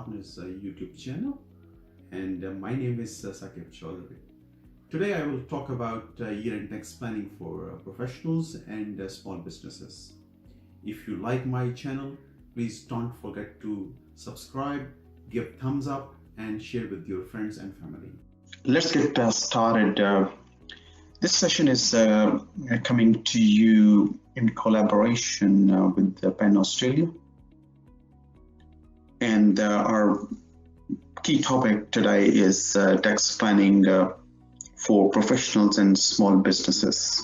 SaqCh+Partners YouTube channel, and my name is SaqCh+. Today I will talk about year-end tax planning for professionals and small businesses. If you like my channel, please don't forget to subscribe, give thumbs up, and share with your friends and family. Let's get started. This session is coming to you in collaboration with PEN Australia. And our key topic today is tax planning for professionals and small businesses.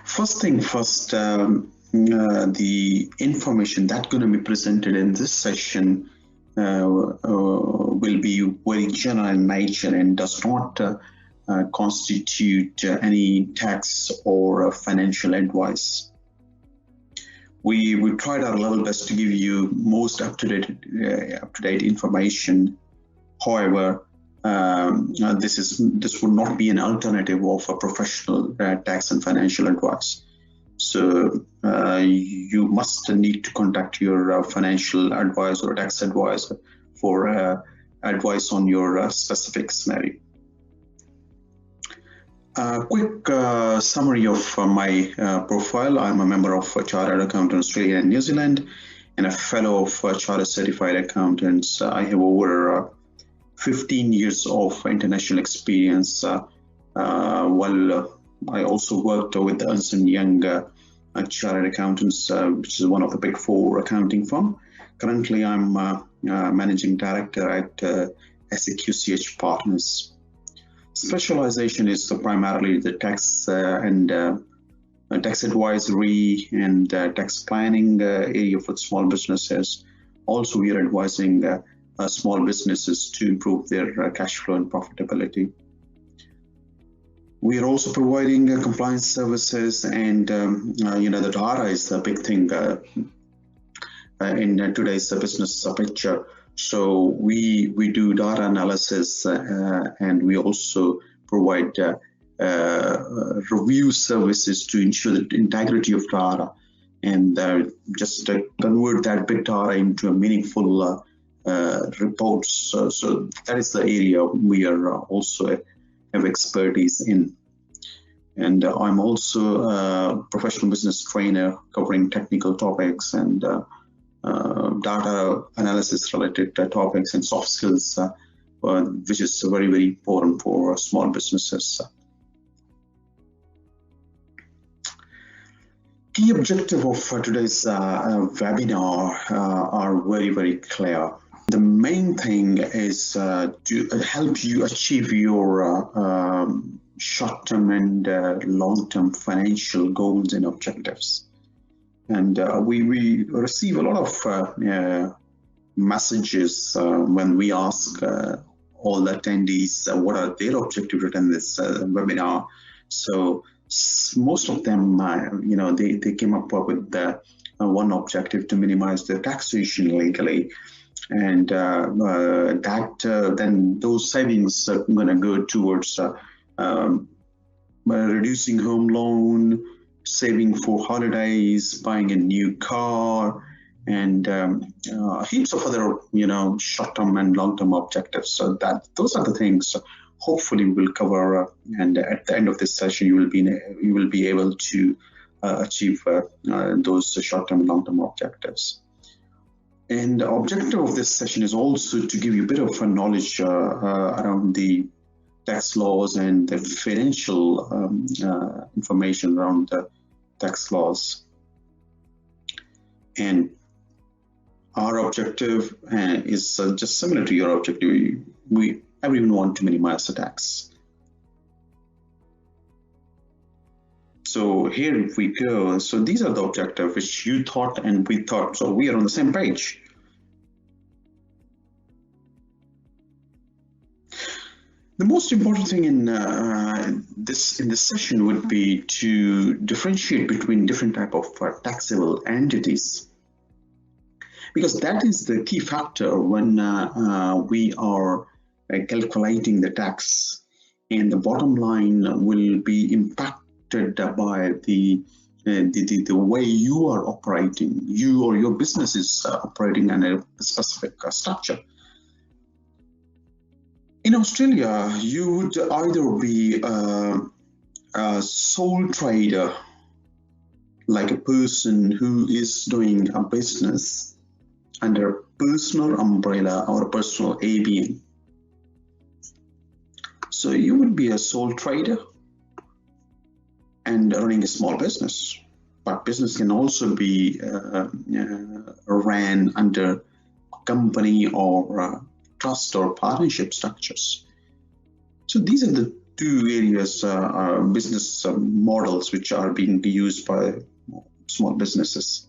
First thing first, the information that's going to be presented in this session will be very general in nature and does not constitute any tax or financial advice. We tried our level best to give you most up-to-date information. However, this would not be an alternative of a professional tax and financial advice. So you must need to contact your financial advisor or tax advisor for advice on your specific scenario. A quick summary of my profile. I'm a member of Chartered Accountants Australia and New Zealand and a fellow of Chartered Certified Accountants. I have over 15 years of international experience. While I also worked with the Ernst & Young Chartered Accountants, which is one of the big four accounting firm. Currently, I'm managing director at SaqCh+Partners. Specialization is primarily the tax and tax advisory and tax planning area for small businesses. Also, we are advising small businesses to improve their cash flow and profitability. We are also providing compliance services, and the data is a big thing in today's business picture. So we do data analysis and we also provide review services to ensure the integrity of data and just convert that big data into a meaningful reports. So that is the area we are also have expertise in. And I'm also a professional business trainer covering technical topics and data analysis related topics and soft skills, which is very, very important for small businesses. Key objective of today's webinar are very, very clear. The main thing is to help you achieve your short-term and long-term financial goals and objectives. And we receive a lot of messages when we ask all the attendees what are their objectives to attend this webinar. So most of them, they came up with one objective to minimize their taxation legally. And then those savings are going to go towards reducing home loan, saving for holidays, buying a new car, and heaps of other short-term and long-term objectives. So those are the things hopefully we'll cover, and at the end of this session you will be able to achieve those short-term and long-term objectives. And the objective of this session is also to give you a bit of a knowledge around the tax laws and the financial information around the tax laws. And our objective is just similar to your objective. Everyone want to minimize the tax. So here we go. So these are the objectives which you thought and we thought. So we are on the same page. The most important thing in this session would be to differentiate between different type of taxable entities, because that is the key factor when we are calculating the tax, and the bottom line will be impacted by the the way you are operating, you or your business is operating in a specific structure. In Australia, you would either be a sole trader, like a person who is doing a business under a personal umbrella or a personal ABN. So you would be a sole trader and running a small business, but business can also be ran under company or trust or partnership structures. So these are the two areas, business models which are being used by small businesses.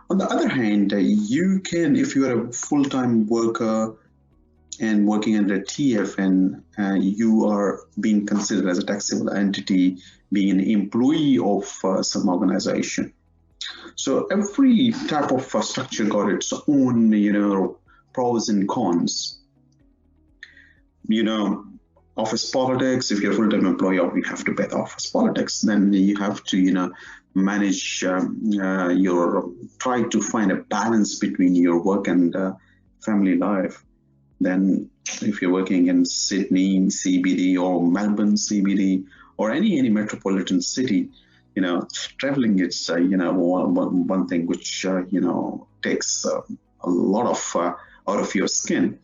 On the other hand, you can, if you are a full-time worker and working under TF, and you are being considered as a taxable entity, being an employee of some organization. So every type of structure got its own, pros and cons. Office politics, if you're a full-time employee, you have to pay the office politics. Then you have to, manage try to find a balance between your work and family life. Then if you're working in Sydney CBD or Melbourne CBD or any metropolitan city, traveling is one thing which takes a lot of out of your skin.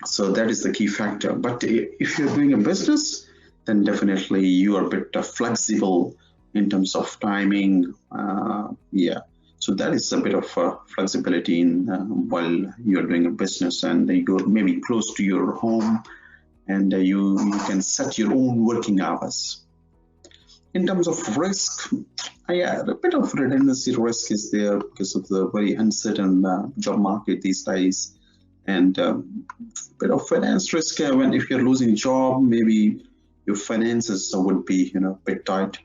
So that is the key factor. But if you're doing a business, then definitely you are a bit flexible in terms of timing. So that is a bit of flexibility in while you're doing a business, and you're maybe close to your home, and you can set your own working hours. In terms of risk, a bit of redundancy risk is there because of the very uncertain job market these days, and a bit of finance risk when if you're losing a job, maybe your finances would be a bit tight.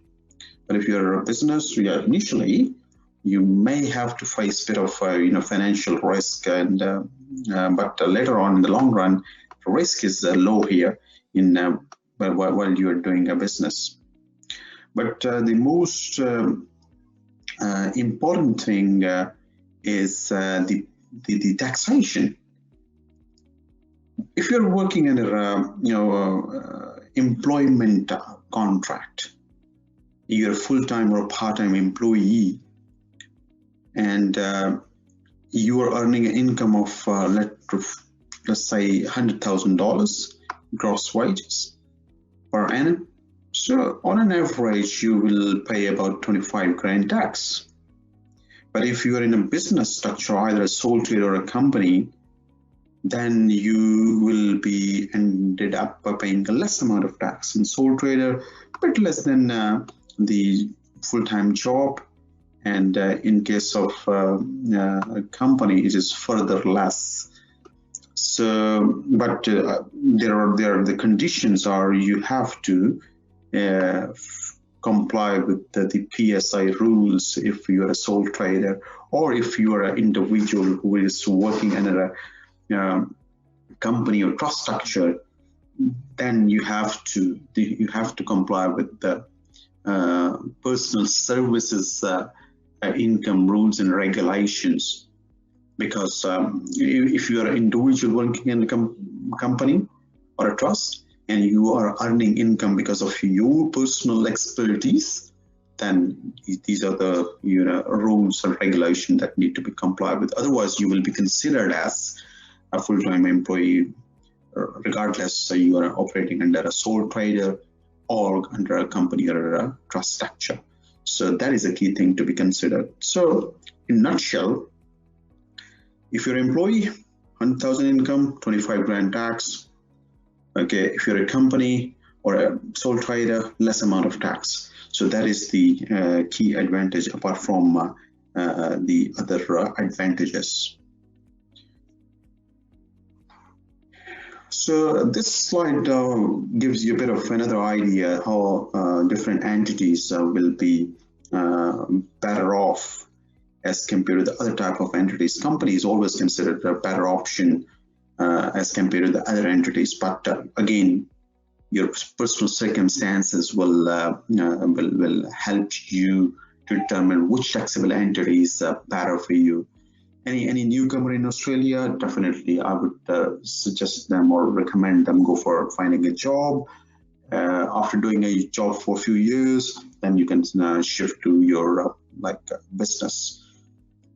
But if you're a business, initially you may have to face a bit of financial risk, and but later on in the long run, the risk is low here in while you are doing a business. But the most important thing is the taxation. If you're working under employment contract, you're a full-time or part-time employee, and you are earning an income of let's say $100,000 gross wages per annum. So on an average, you will pay about 25 grand tax. But if you are in a business structure, either a sole trader or a company, then you will be ended up paying a less amount of tax. In sole trader, a bit less than the full-time job, and in case of a company, it is further less. So, but there are the conditions are you have to comply with the PSI rules if you are a sole trader, or if you are an individual who is working under a company or trust structure, then you have to comply with the personal services income rules and regulations. Because if you are an individual working in a company or a trust, and you are earning income because of your personal expertise, then these are the rules and regulations that need to be complied with. Otherwise, you will be considered as a full-time employee, regardless you are operating under a sole trader or under a company or a trust structure. So that is a key thing to be considered. So in a nutshell, if you're an employee, 100,000 income, 25 grand tax. Okay, if you're a company or a sole trader, less amount of tax. So that is the key advantage, apart from the other advantages. So this slide gives you a bit of another idea how different entities will be better off as compared to the other type of entities. Company is always considered a better option as compared to the other entities. But again, your personal circumstances will help you to determine which taxable entity is better for you. Any newcomer in Australia, definitely I would suggest them or recommend them go for finding a job. After doing a job for a few years, then you can shift to your business.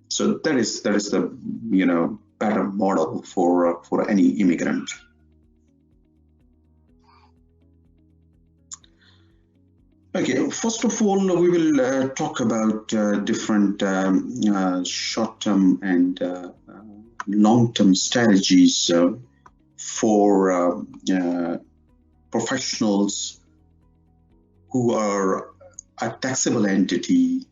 So that is the better model for any immigrant. Okay, first of all, we will talk about different short-term and long-term strategies for professionals who are a taxable entity,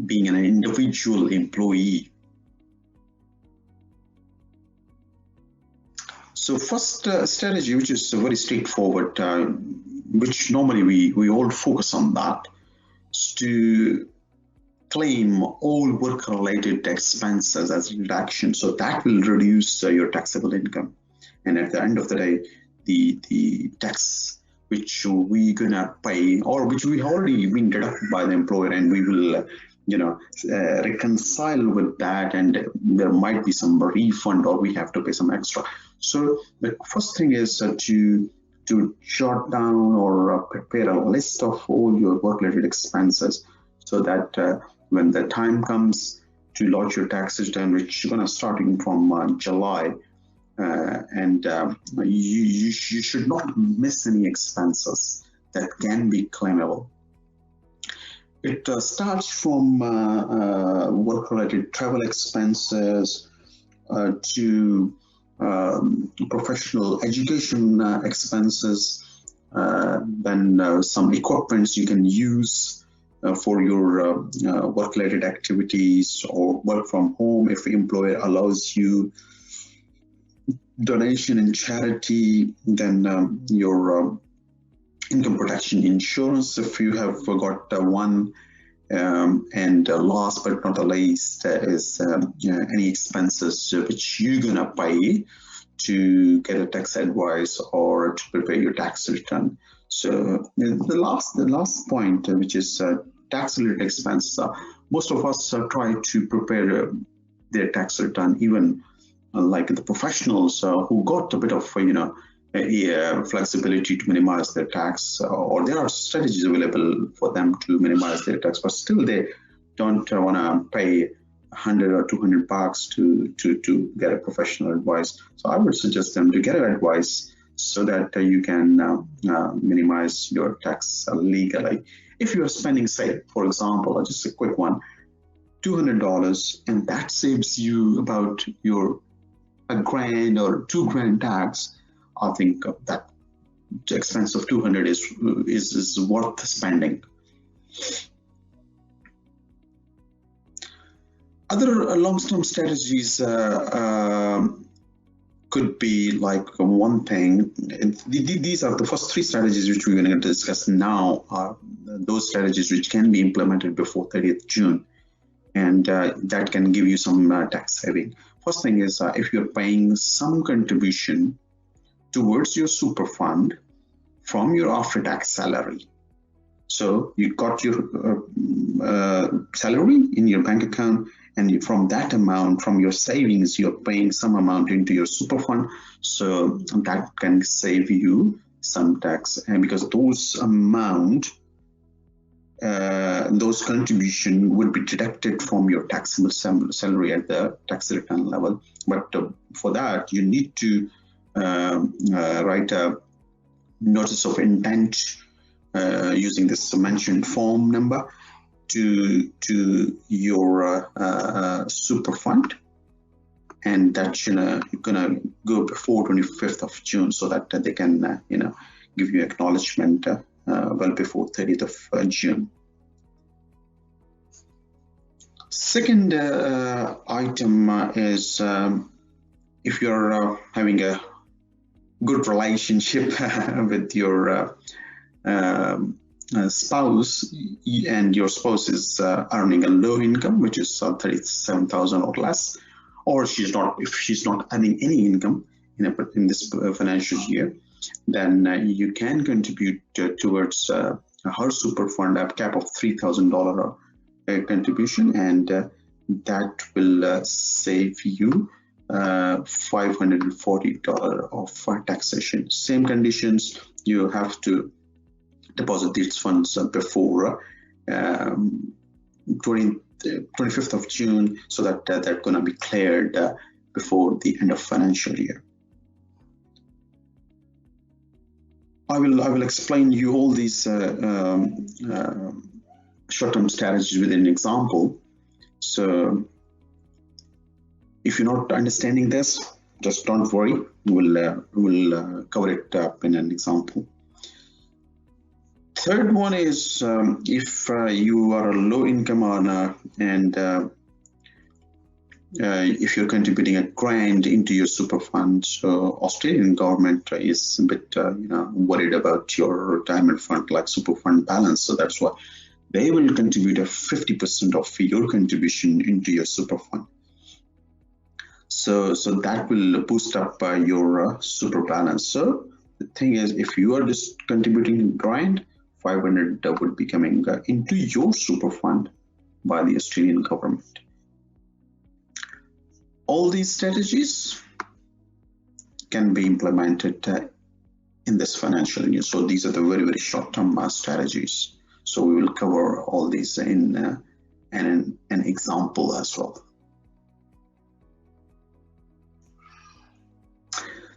being an individual employee. So first strategy, which is very straightforward, which normally we all focus on that, is to claim all work-related expenses as reduction. So that will reduce your taxable income. And at the end of the day, the tax which we're gonna pay, or which we already been deducted by the employer, and we will reconcile with that, and there might be some refund or we have to pay some extra. So the first thing is to jot down or prepare a list of all your work-related expenses, so that when the time comes to lodge your tax return, which is gonna starting from July, and you should not miss any expenses that can be claimable. It starts from work-related travel expenses to professional education expenses, then some equipments you can use for your work-related activities, or work from home if the employer allows you, donation and charity, then your income protection insurance if you have got one, and last but not the least is any expenses which you're gonna pay to get a tax advice or to prepare your tax return. So the last point, which is tax related expenses, most of us try to prepare their tax return, even like the professionals who got a bit of flexibility to minimize their tax, or there are strategies available for them to minimize their tax, but still they don't want to pay $100 or $200 to get a professional advice. So I would suggest them to get an advice so that you can minimize your tax legally. If you are spending, say, for example, just a quick one, $200, and that saves you about your $1,000 or $2,000 tax, I think that the expense of $200 is worth spending. Other long-term strategies could be like one thing. These are the first three strategies which we're going to discuss now, are those strategies which can be implemented before 30th June, and that can give you some tax saving. First thing is if you're paying some contribution towards your super fund from your after-tax salary. So you got your salary in your bank account, and from that amount, from your savings, you're paying some amount into your super fund. So that can save you some tax, and because those amount, those contribution would be deducted from your taxable salary at the tax return level. But for that, you need to write a notice of intent using this mentioned form number to your super fund, and that's gonna go before 25th of June, so that they can give you acknowledgement well before 30th of June. Second item is if you're having a good relationship with your spouse, and your spouse is earning a low income, which is 37,000 or less, or if she's not earning any income in this financial year, then you can contribute towards her super fund at cap of $3,000 contribution, and that will save you $540 of taxation. Same conditions, you have to deposit these funds before 25th of June, so that they're going to be cleared before the end of financial year. I will explain you all these short-term strategies with an example. So if you're not understanding this, just don't worry. We'll cover it up in an example. Third one is if you are a low-income earner and if you're contributing a grant into your super fund. So Australian government is a bit worried about your retirement fund like super fund balance. So that's why they will contribute a 50% of your contribution into your super fund. So that will boost up your super balance. So the thing is, if you are just contributing grant, 500 would be coming into your super fund by the Australian government. All these strategies can be implemented in this financial year. So these are the very, very short-term strategies. So we will cover all these in an example as well.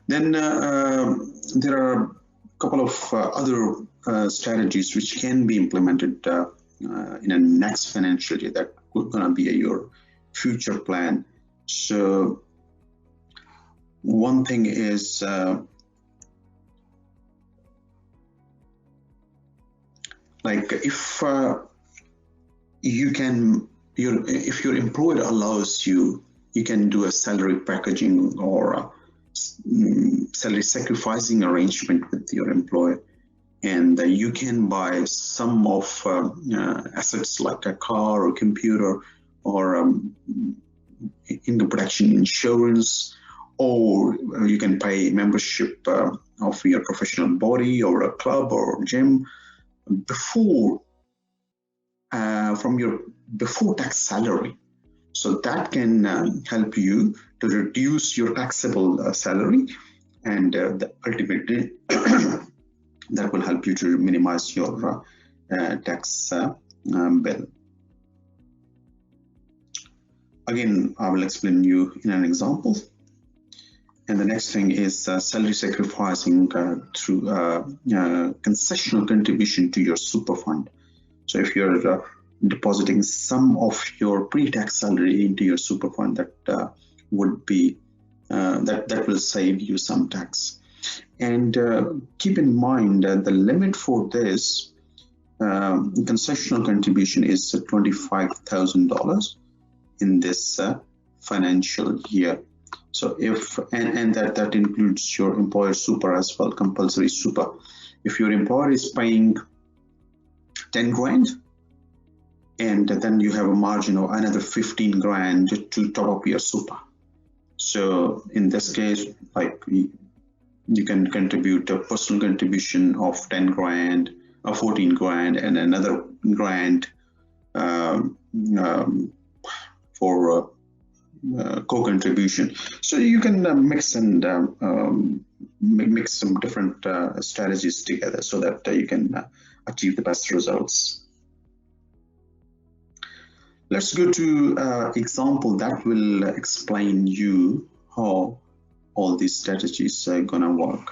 Then there are a couple of other strategies which can be implemented in a next financial year that are going to be your future plan. So one thing is like if if your employer allows you, you can do a salary packaging or salary sacrificing arrangement with your employer, and you can buy some of assets like a car or computer or income protection insurance, or you can pay membership of your professional body or a club or gym before from your before tax salary. So that can help you to reduce your taxable salary, and ultimately that will help you to minimize your tax bill. Again, I will explain you in an example. And the next thing is salary sacrificing through concessional contribution to your super fund. So if you're depositing some of your pre-tax salary into your super fund, that would be that will save you some tax. And keep in mind that the limit for this concessional contribution is $25,000 in this financial year. So if and that includes your employer super as well, compulsory super. If your employer is paying 10 grand, and then you have a margin of another 15 grand to top up your super. So in this case, like you can contribute a personal contribution of 10 grand or 14 grand and another grand for co-contribution. So you can mix and mix some different strategies together so that you can achieve the best results. Let's go to example that will explain you how all these strategies are gonna work.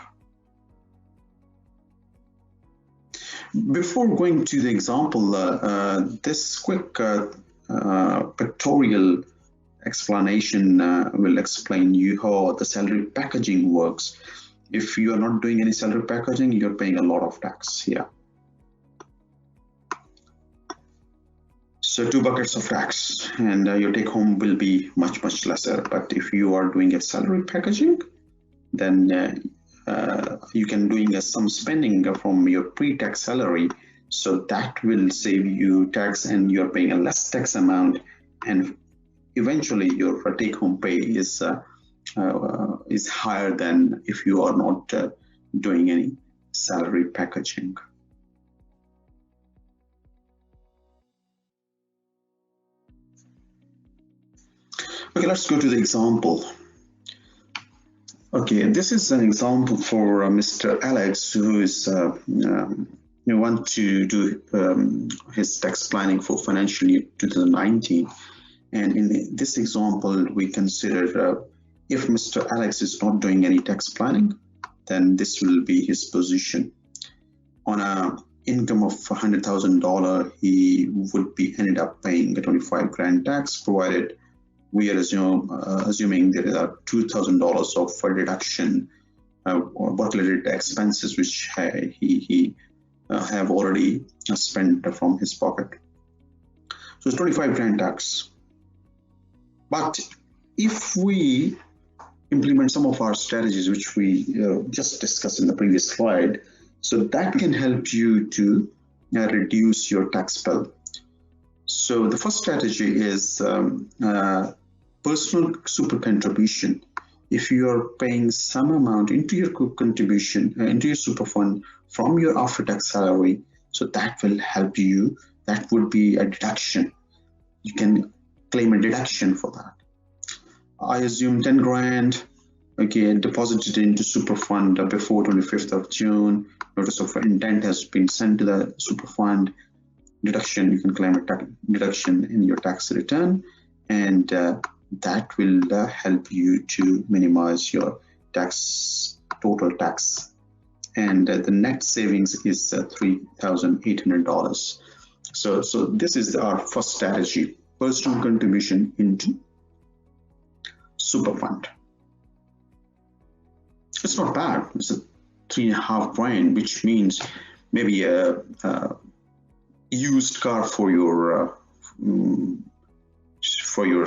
Before going to the example, this quick pictorial explanation will explain you how the salary packaging works. If you are not doing any salary packaging, you're paying a lot of tax here. So 2 buckets of tax, and your take home will be much lesser. But if you are doing a salary packaging, then you can doing some spending from your pre-tax salary, so that will save you tax and you're paying a less tax amount, and eventually your take home pay is higher than if you are not doing any salary packaging. Okay, let's go to the example. Okay, this is an example for Mr. Alex, who is want to do his tax planning for financial year 2019. And in this example, we consider if Mr. Alex is not doing any tax planning, then this will be his position. On a income of $100,000, he would be ended up paying a 25 grand tax, provided we are assuming there are $2,000 of deduction or work-related expenses which he have already spent from his pocket. So it's 25 grand tax. But if we implement some of our strategies which we just discussed in the previous slide, so that can help you to reduce your tax bill. So the first strategy is personal super contribution. If you are paying some amount into your contribution, into your super fund from your after-tax salary, so that will help you. That would be a deduction. You can claim a deduction for that. I assume 10 grand, okay, deposited into super fund before 25th of June. Notice of intent has been sent to the super fund. Deduction, you can claim a deduction in your tax return, and that will help you to minimize your total tax. And the net savings is $3,800. So this is our first strategy: personal contribution into super fund. It's not bad. It's a 3.5 grand, which means maybe a used car for your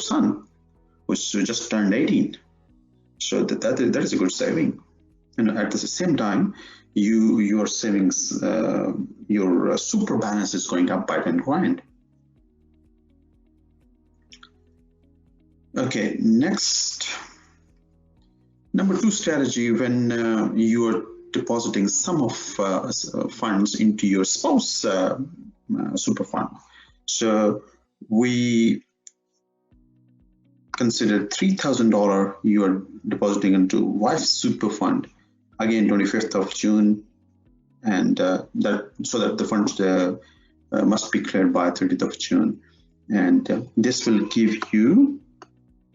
son, who's just turned 18. So that is a good saving. And at the same time, your savings, your super balance is going up by 10 grand. Okay, next, number 2 strategy, when you are depositing some of funds into your spouse super fund. So we consider $3,000 you are depositing into wife's super fund, again 25th of June, and so that the funds must be cleared by 30th of June, and this will give you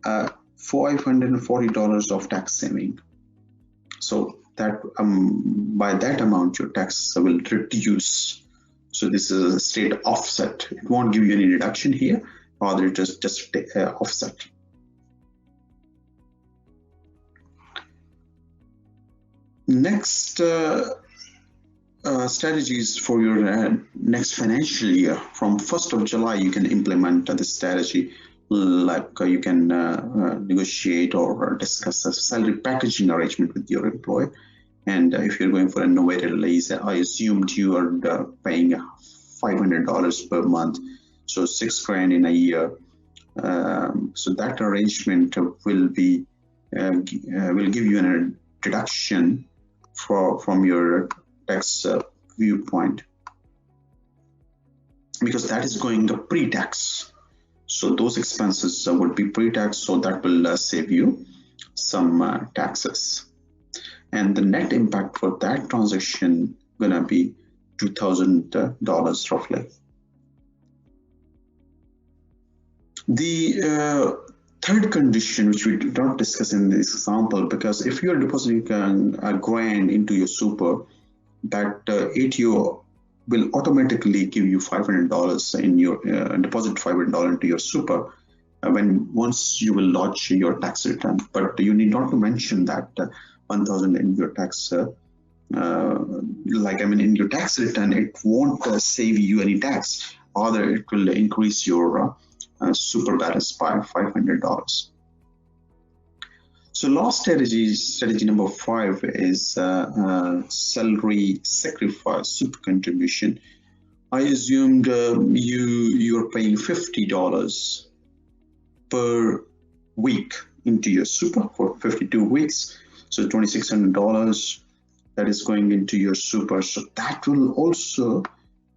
$540 of tax saving. So that by that amount your tax will reduce. So this is a straight offset. It won't give you any deduction here, rather it just offset. Next strategies for your next financial year. From 1st of July, you can implement this strategy. Like you can negotiate or discuss a salary packaging arrangement with your employer. And if you're going for a novated lease, I assumed you are paying $500 per month, so 6 grand in a year. So that arrangement will give you a deduction from your tax viewpoint, because that is going to pre-tax. So those expenses would be pre-tax, so that will save you some taxes. And the net impact for that transaction gonna be $2,000 roughly. The third condition, which we did not discuss in this example, because if you are depositing a grand into your super, that ATO will automatically give you $500 in your deposit $500 into your super once you will lodge your tax return. But you need not to mention that 1,000 in your tax. In your tax return, it won't save you any tax. Rather, it will increase your super balance by $500. So last strategy number 5 is salary sacrifice super contribution. I assumed you're paying $50 per week into your super for 52 weeks, so $2,600. that is going into your super. So that will also,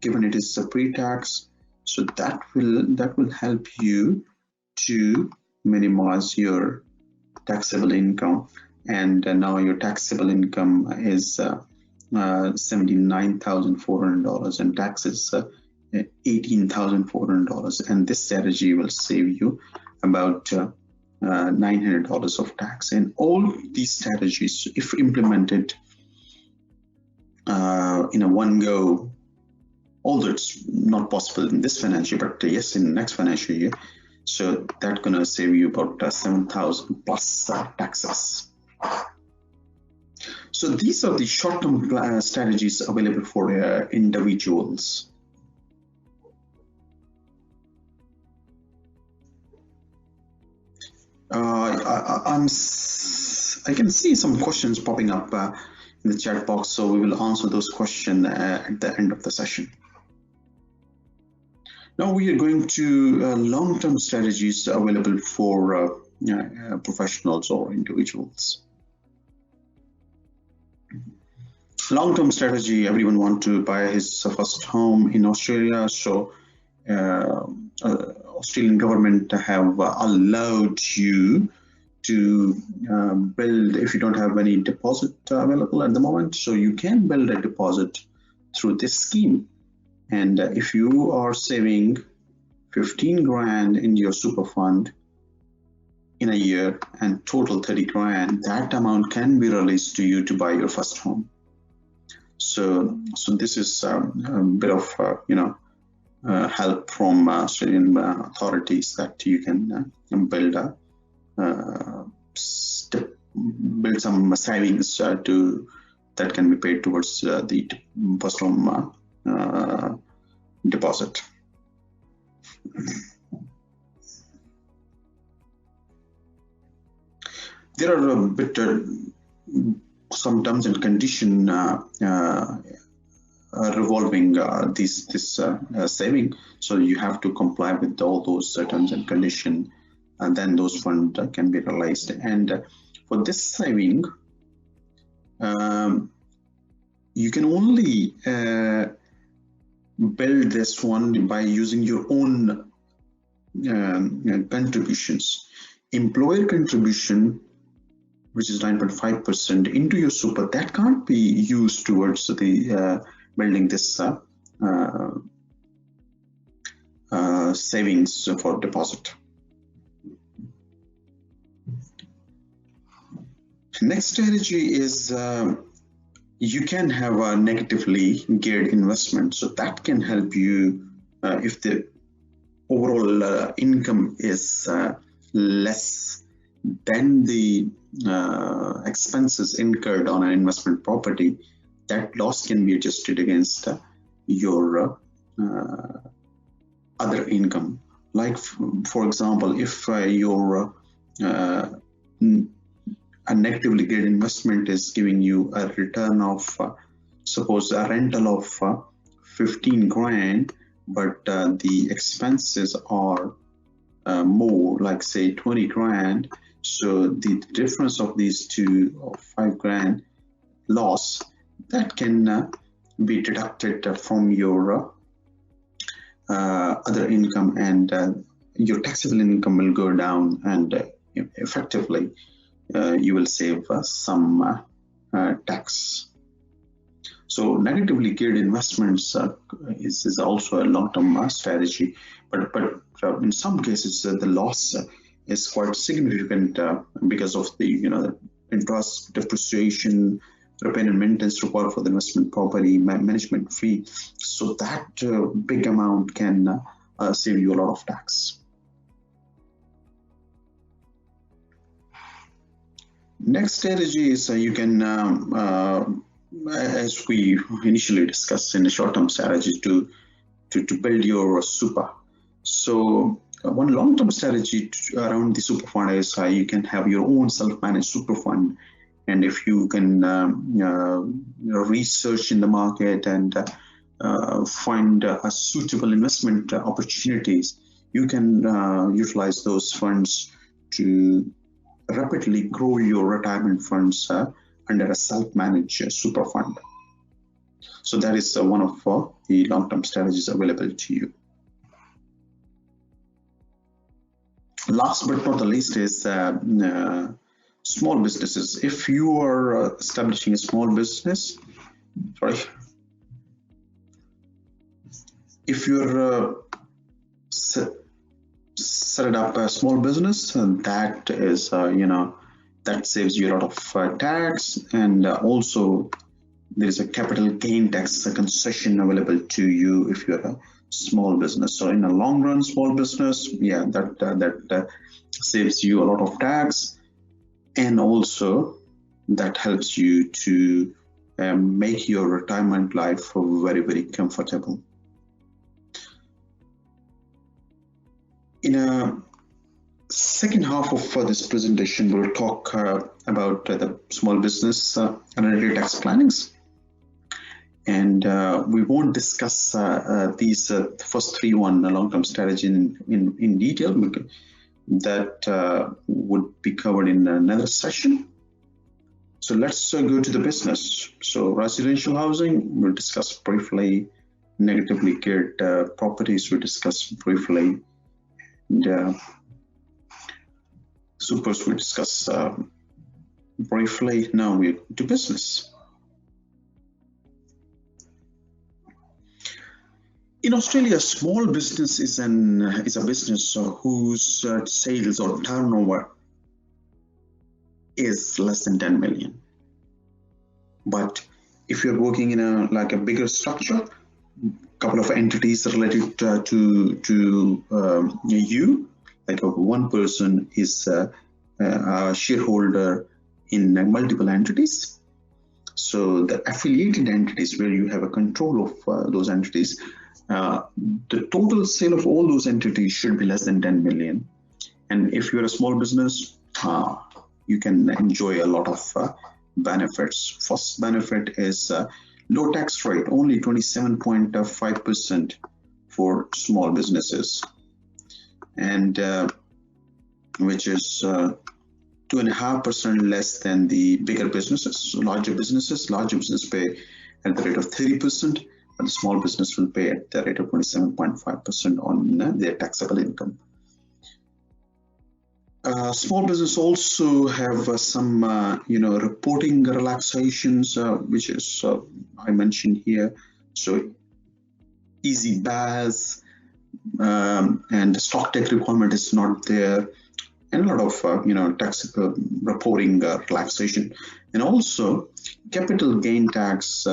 given it is a pre-tax, so that will help you to minimize your taxable income. And now your taxable income is $79,400 and taxes $18,400, and this strategy will save you about $900 of tax. And all these strategies, if implemented in a one go, although it's not possible in this financial year, but yes, in the next financial year, so that's gonna save you about 7,000 plus taxes. So these are the short-term strategies available for individuals. I can see some questions popping up in the chat box, so we will answer those questions at the end of the session. Now we are going to long-term strategies available for professionals or individuals. Long-term strategy, everyone wants to buy his first home in Australia, so Australian government have allowed you to build, if you don't have any deposit available at the moment, so you can build a deposit through this scheme. And if you are saving 15 grand in your super fund in a year and total 30 grand, that amount can be released to you to buy your first home. So this is a bit of help from Australian authorities that you can build some savings that can be paid towards the first home deposit. There are a bit some terms and condition revolving this saving, so you have to comply with all those terms and condition, and then those funds can be realized. And for this saving, you can only build this one by using your own contributions. Employer contribution, which is 9.5% into your super, that can't be used towards the building this savings for deposit. Next strategy is you can have a negatively geared investment, so that can help you if the overall income is less than the expenses incurred on an investment property. That loss can be adjusted against your other income. Like for example, if your a negatively geared investment is giving you a return of suppose a rental of 15 grand, but the expenses are more, like say 20 grand, so the difference of these two of 5 grand loss, that can be deducted from your other income, and your taxable income will go down, and effectively you will save some tax. So negatively geared investments is also a long-term strategy, but in some cases the loss is quite significant because of the interest, depreciation, repair and maintenance required for the investment property, management fee. So that big amount can save you a lot of tax. Next strategy is you can, as we initially discussed in the short-term strategy, to build your super. So one long-term strategy around the super fund is you can have your own self-managed super fund, and if you can research in the market and find a suitable investment opportunities, you can utilize those funds to rapidly grow your retirement funds under a self-managed super fund. So that is one of the long-term strategies available to you. Last but not the least is small businesses. If you are establishing a small business, if you're set up a small business, that is that saves you a lot of tax, and also there is a capital gain tax concession available to you if you're a small business. So in a long run, small business, yeah, that saves you a lot of tax, and also that helps you to make your retirement life very, very comfortable. In a second half of this presentation, we'll talk about the small business related tax plannings. And we won't discuss these first three long-term strategy in detail. That would be covered in another session. So let's go to the business. So residential housing, we'll discuss briefly. Negatively geared properties, we'll discuss briefly. And supers, we'll discuss briefly. Now we're to business. In Australia, small business is a business whose sales or turnover is less than 10 million. But if you're working in a bigger structure, couple of entities related to you, like one person is a shareholder in multiple entities. So the affiliated entities where you have a control of those entities, the total sale of all those entities should be less than 10 million. And if you're a small business, you can enjoy a lot of benefits. First benefit is low tax rate, only 27.5% for small businesses, and which is 2.5% less than the bigger businesses. So larger business pay at the rate of 30%. But the small business will pay at the rate of 27.5% on their taxable income. Small business also have some, reporting relaxations, which is I mentioned here. So easy BAS and stock tax requirement is not there, and a lot of tax reporting relaxation, and also capital gain tax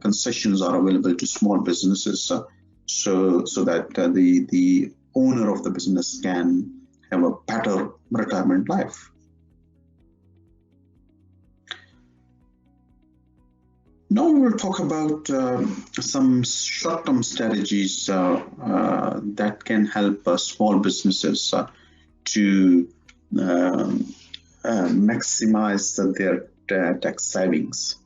concessions are available to small businesses, so that the owner of the business can have a better retirement life. Now we will talk about some short-term strategies that can help small businesses to maximize their tax savings.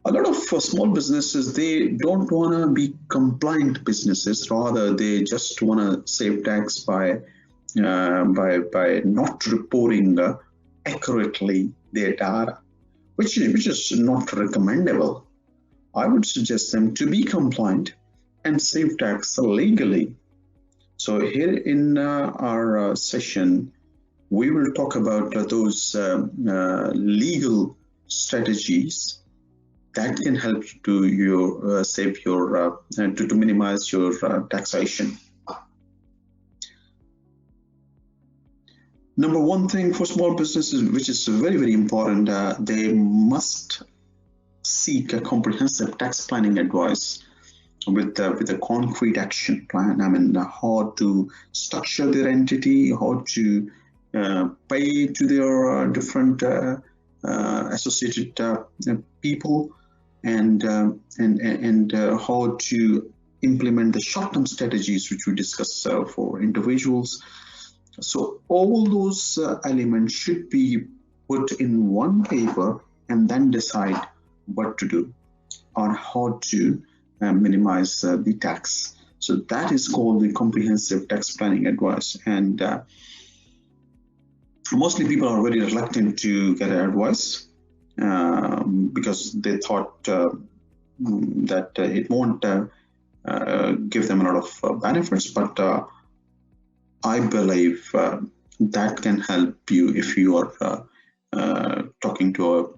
A lot of small businesses, they don't want to be compliant businesses, rather they just want to save tax by not reporting accurately their data, which is not recommendable. I would suggest them to be compliant and save tax legally. So here in our session, we will talk about those legal strategies that can help to save your to minimize your taxation. Number one thing for small businesses, which is very, very important, they must seek a comprehensive tax planning advice with a concrete action plan. I mean, how to structure their entity, how to pay to their different associated people, and how to implement the short-term strategies which we discuss for individuals. So all those elements should be put in one paper and then decide what to do or how to minimize the tax. So that is called the comprehensive tax planning advice, and mostly people are very reluctant to get advice. because they thought that it won't give them a lot of benefits, but I believe that can help you if you are talking to a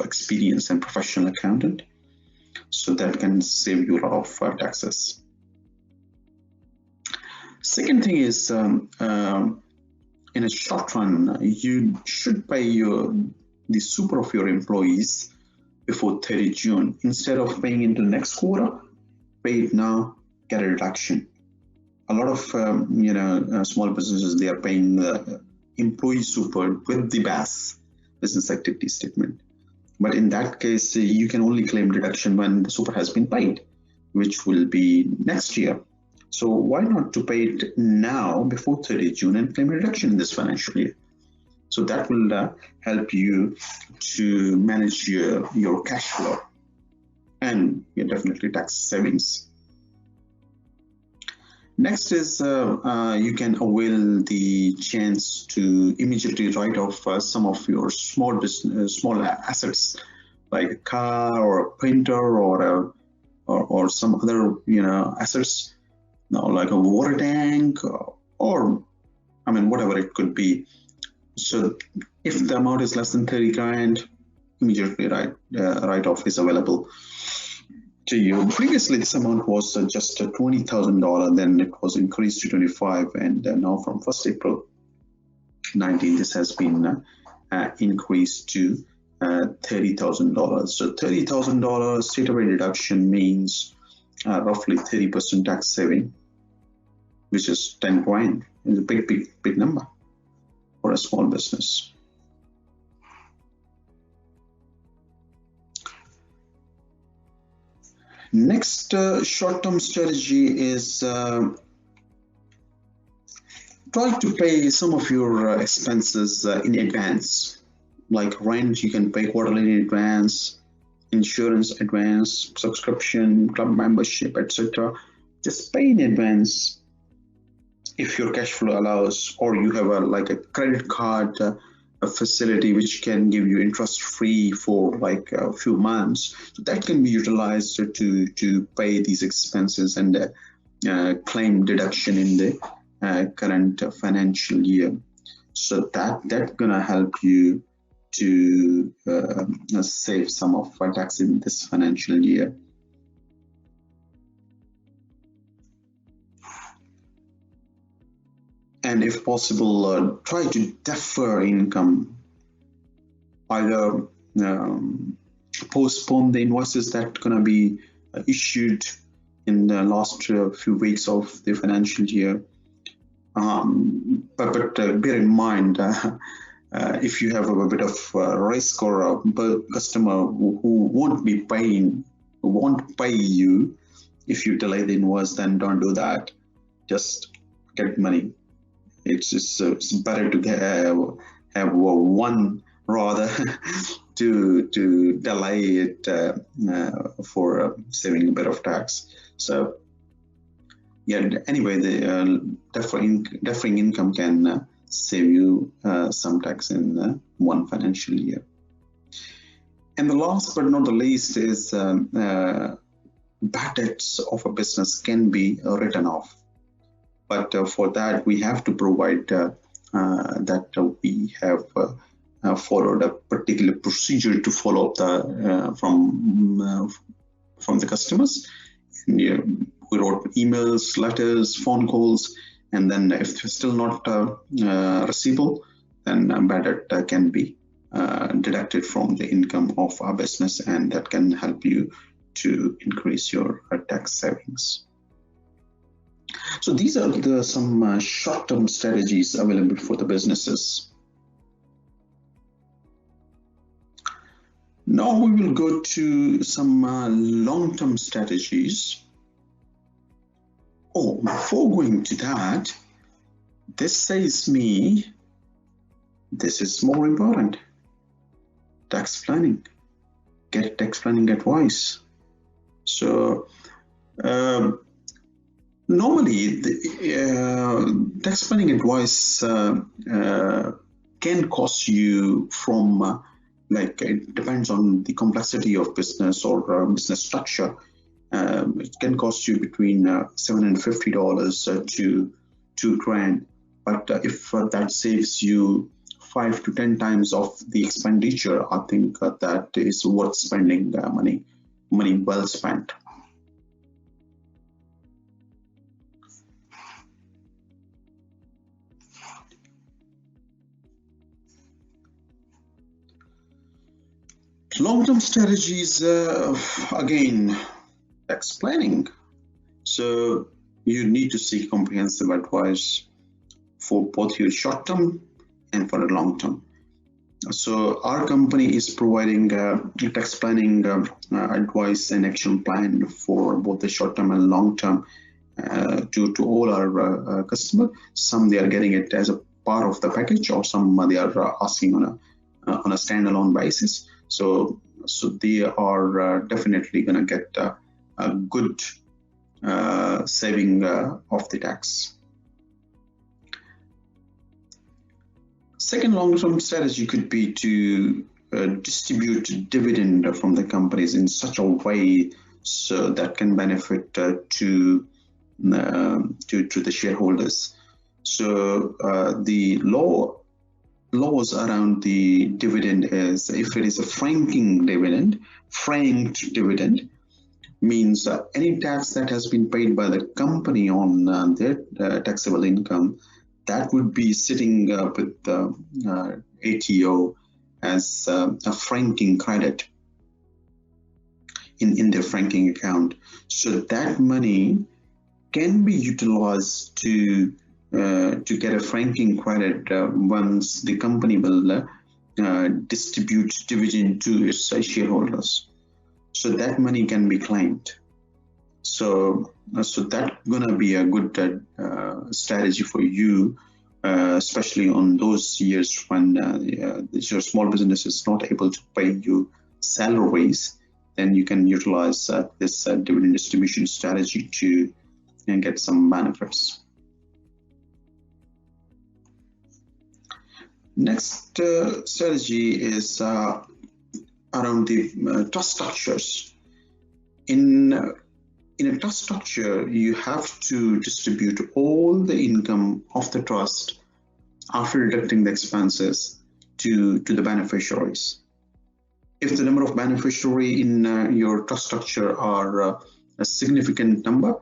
experienced and professional accountant. So that can save you a lot of taxes. Second thing is, in a short run, you should pay the super of your employees before 30 June. Instead of paying into next quarter, pay it now, get a reduction. A lot of small businesses, they are paying the employee super with the BAS, business activity statement. But in that case, you can only claim deduction when the super has been paid, which will be next year. So why not to pay it now before 30 June and claim a reduction in this financial year? So that will help you to manage your cash flow and definitely tax savings. Next is you can avail the chance to immediately write off some of your small assets, like a car or a printer or some other assets, like a water tank or whatever it could be. So if the amount is less than 30 grand, immediately write off is available to you. Previously, this amount was just $20,000, then it was increased to 25, and now from 1st April 19, this has been increased to $30,000. So $30,000 straight away deduction means roughly 30% tax saving, which is 10 grand. It's a big number for a small business. Next short-term strategy is try to pay some of your expenses in advance, like rent. You can pay quarterly in advance, insurance advance, subscription, club membership, etc. Just pay in advance if your cash flow allows, or you have a credit card a facility which can give you interest free for like a few months. So that can be utilized to pay these expenses and claim deduction in the current financial year. So that's gonna help you to save some of tax in this financial year. And if possible, try to defer income, either postpone the invoices that are going to be issued in the last few weeks of the financial year. But bear in mind, if you have a bit of risk or a customer who won't pay you if you delay the invoice, then don't do that. Just get money. It's better to have one rather to delay it for saving a bit of tax. So yeah, anyway, the deferring income can save you some tax in one financial year. And the last but not the least is bad debts of a business can be written off. But for that, we have to provide that we have followed a particular procedure to follow up from the customers. And, we wrote emails, letters, phone calls, and then if it's still not receivable, then bad debt can be deducted from the income of our business, and that can help you to increase your tax savings. So these are some short-term strategies available for the businesses. Now we will go to some long-term strategies. Oh, before going to that, this says me, this is more important. Tax planning. Get tax planning advice. So normally, the tax planning advice can cost you from like it depends on the complexity of business or business structure. It can cost you between $750 to $2,000. But if that saves you 5 to 10 times of the expenditure, I think that is worth spending money well spent. Long-term strategies, again, tax planning. So you need to seek comprehensive advice for both your short-term and for the long-term. So our company is providing tax planning advice and action plan for both the short-term and long-term to all our customers. Some they are getting it as a part of the package, or some they are asking on a standalone basis. So they are definitely going to get a good saving of the tax. Second long-term strategy could be to distribute dividend from the companies in such a way so that can benefit to the shareholders. So the laws around the dividend is, if it is a franked dividend means any tax that has been paid by the company on their taxable income, that would be sitting with the ATO as a franking credit in their franking account. So that money can be utilized to get a franking credit once the company will distribute dividend to its shareholders. So that money can be claimed. So that's gonna be a good strategy for you, especially on those years when your small business is not able to pay you salaries. Then you can utilize this dividend distribution strategy to get some benefits. Next strategy is around the trust structures. In a trust structure, you have to distribute all the income of the trust after deducting the expenses to the beneficiaries. If the number of beneficiaries in your trust structure are a significant number,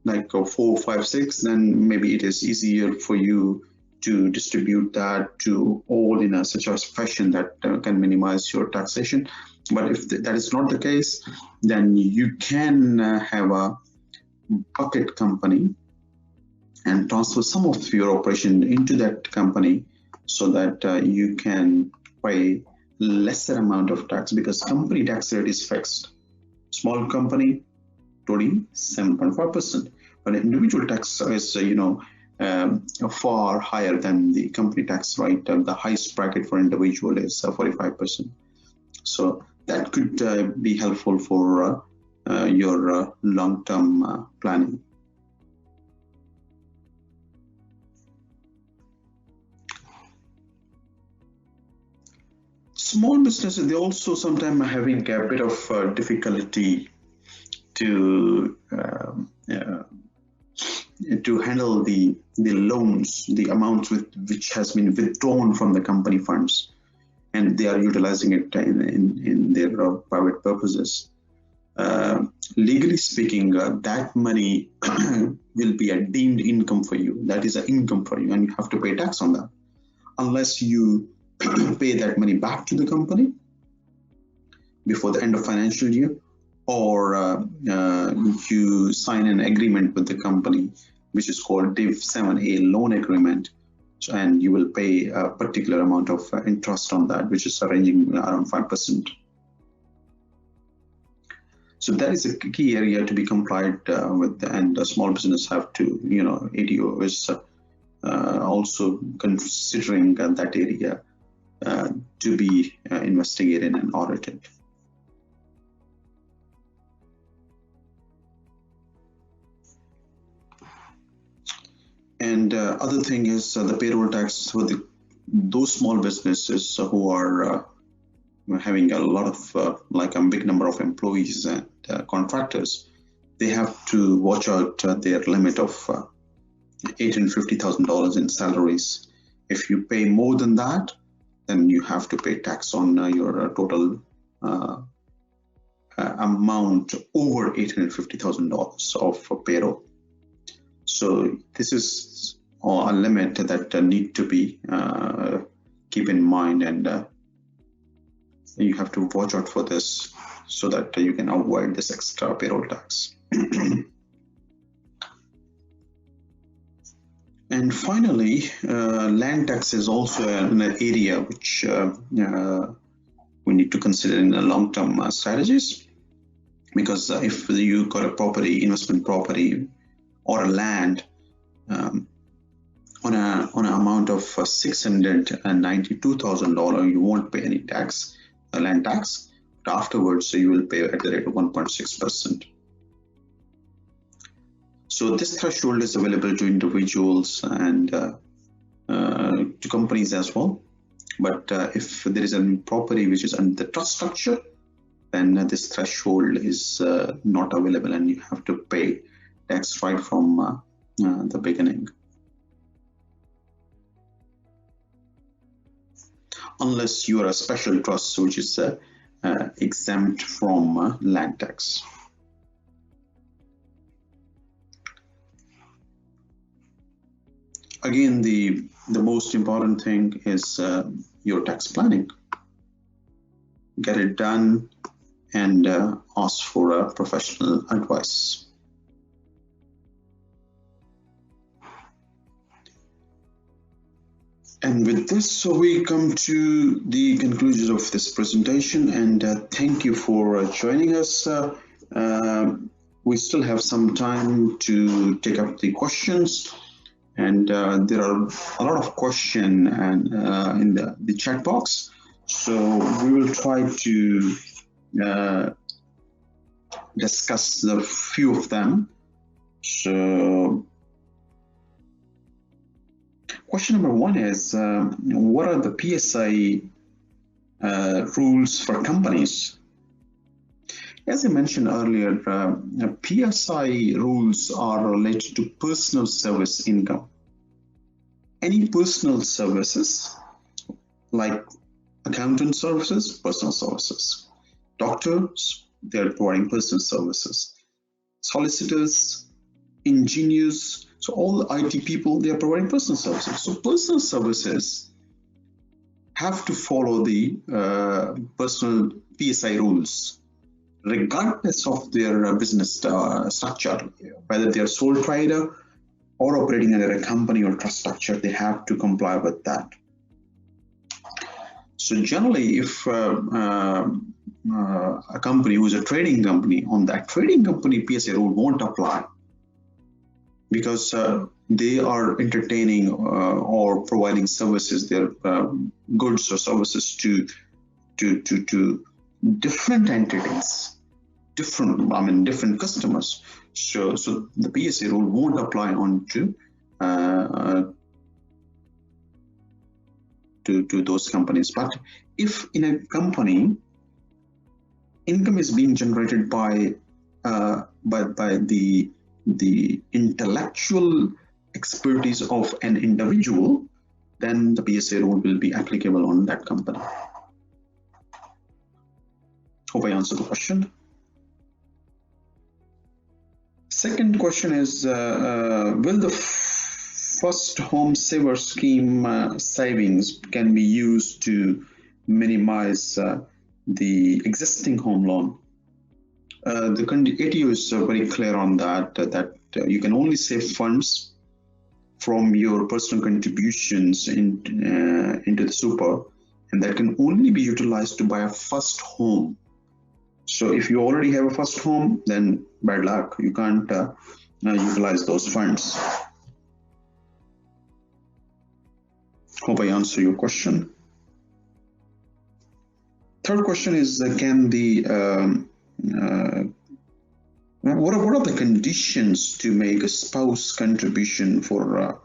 like 4, 5, 6, then maybe it is easier for you to distribute that to all in such a fashion that can minimize your taxation. But if that is not the case, then you can have a bucket company and transfer some of your operation into that company so that you can pay lesser amount of tax, because company tax rate is fixed. Small company 27.5%, but individual tax is far higher than the company tax rate. The highest bracket for individual is 45%. So that could be helpful for your long-term planning. Small businesses, they also sometimes are having a bit of difficulty to handle the loans, the amounts which has been withdrawn from the company funds, and they are utilizing it in their private purposes. Legally speaking, that money will be a deemed income for you. That is an income for you, and you have to pay tax on that, unless you pay that money back to the company before the end of financial year, or you sign an agreement with the company, which is called Div 7A loan agreement, and you will pay a particular amount of interest on that, which is ranging around 5%. So that is a key area to be complied with, and a small business have to, ATO is also considering that area to be investigated and audited. And other thing is the payroll tax for those small businesses who are having a lot of like a big number of employees and contractors, they have to watch out their limit of $850,000 in salaries. If you pay more than that, then you have to pay tax on your total amount over $850,000 of payroll. So this is a limit that need to be keep in mind, and you have to watch out for this so that you can avoid this extra payroll tax. And finally, land tax is also an area which we need to consider in the long-term strategies, because if you got a property, investment property, or a land on an amount of $692,000, you won't pay any tax, land tax. But afterwards, you will pay at the rate of 1.6%. So this threshold is available to individuals and to companies as well. But if there is a property which is under the trust structure, then this threshold is not available, and you have to pay tax right from the beginning, unless you are a special trust which is exempt from land tax. Again, the most important thing is your tax planning. Get it done and ask for professional advice. And with this, so we come to the conclusion of this presentation, and thank you for joining us. We still have some time to take up the questions, and there are a lot of questions in the chat box, so we will try to discuss a few of them. So question number one is, what are the PSI rules for companies? As I mentioned earlier, PSI rules are related to personal service income. Any personal services, like accountant services, personal services. Doctors, they're providing personal services. Solicitors, engineers, so all the IT people, they are providing personal services. So personal services have to follow the personal PSI rules, regardless of their business structure, whether they are sole trader or operating under a company or trust structure, they have to comply with that. So generally, if a company who is a trading company, on that trading company PSI rule won't apply, because they are entertaining or providing services, their goods or services to different entities, different customers. So the PSI rule won't apply on to those companies. But if in a company income is being generated by the intellectual expertise of an individual, then the PSI rule will be applicable on that company. Hope I answered the question. Second question is, will the first home saver scheme savings can be used to minimize the existing home loan? The ATO is very clear on that, you can only save funds from your personal contributions into the super, and that can only be utilized to buy a first home. So if you already have a first home, then bad luck, you can't utilize those funds. Hope I answer your question. Third question is, can the what are the conditions to make a spouse contribution for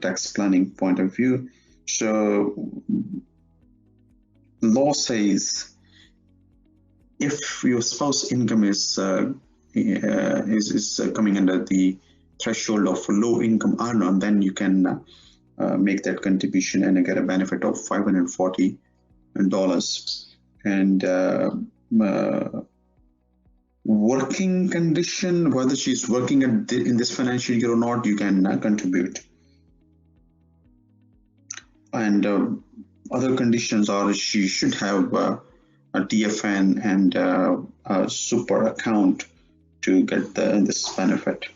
tax planning point of view? So law says if your spouse income is coming under the threshold of low income earner, then you can make that contribution and get a benefit of $540. And working condition, whether she's working in this financial year or not, you can contribute. And other conditions are she should have a TFN and a super account to get this benefit.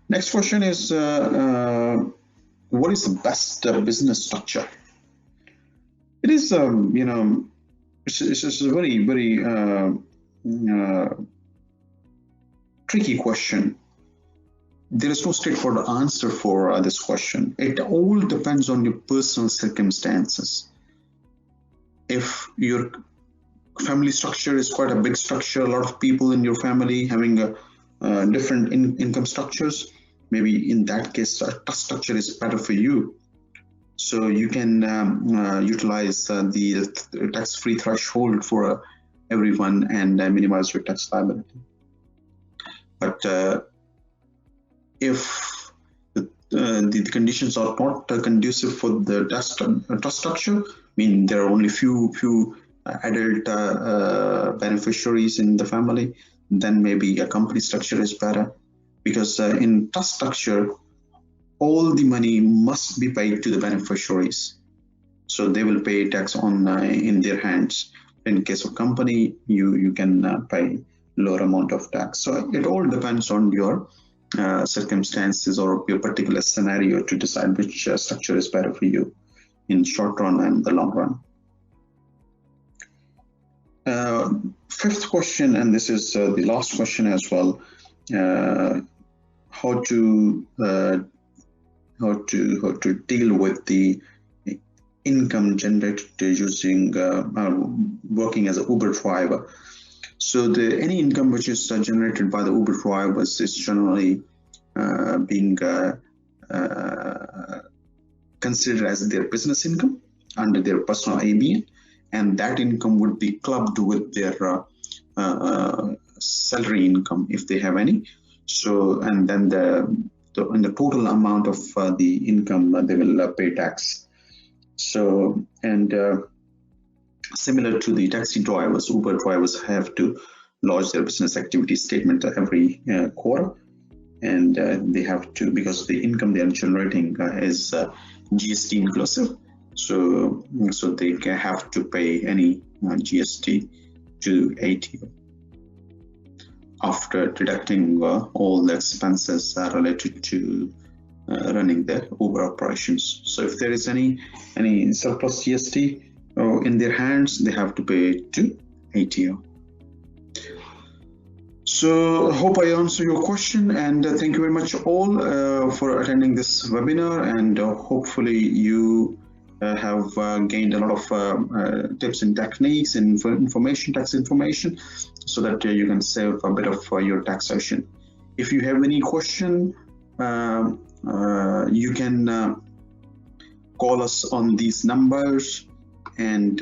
Next question is, what is the best business structure? It is, it's a very, very tricky question. There is no straightforward answer for this question. It all depends on your personal circumstances. If your family structure is quite a big structure, a lot of people in your family having different income structures, maybe in that case a trust structure is better for you. So you can utilize the tax-free threshold for everyone and minimize your tax liability. But if the conditions are not conducive for the trust structure, I mean there are only few adult beneficiaries in the family, then maybe a company structure is better, because in trust structure all the money must be paid to the beneficiaries, so they will pay tax on in their hands. In case of company, you can pay lower amount of tax. So it all depends on your circumstances or your particular scenario to decide which structure is better for you in short run and the long run. Fifth question, and this is the last question as well, how to deal with the income generated using working as an Uber driver. So any income which is generated by the Uber drivers is generally being considered as their business income under their personal ABN, and that income would be clubbed with their salary income if they have any. So, and then in the total amount of the income they will pay tax. So, and similar to the taxi drivers, Uber drivers have to lodge their business activity statement every quarter, and they have to, because the income they are generating is GST inclusive, so they have to pay any GST to ATO after deducting all the expenses related to running their Uber operations. So if there is any surplus GST in their hands, they have to pay it to ATO. So I hope I answered your question, and thank you very much all for attending this webinar, and hopefully you have gained a lot of tips and techniques and tax information, so that you can save a bit of your taxation. If you have any question, you can call us on these numbers, and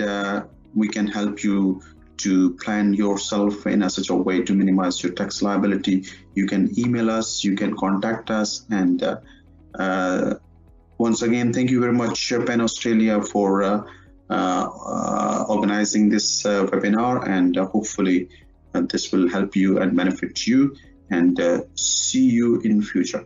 we can help you to plan yourself in such a way to minimize your tax liability. You can email us, you can contact us, and once again, thank you very much PEN Australia for organizing this webinar, and hopefully this will help you and benefit you, and see you in future.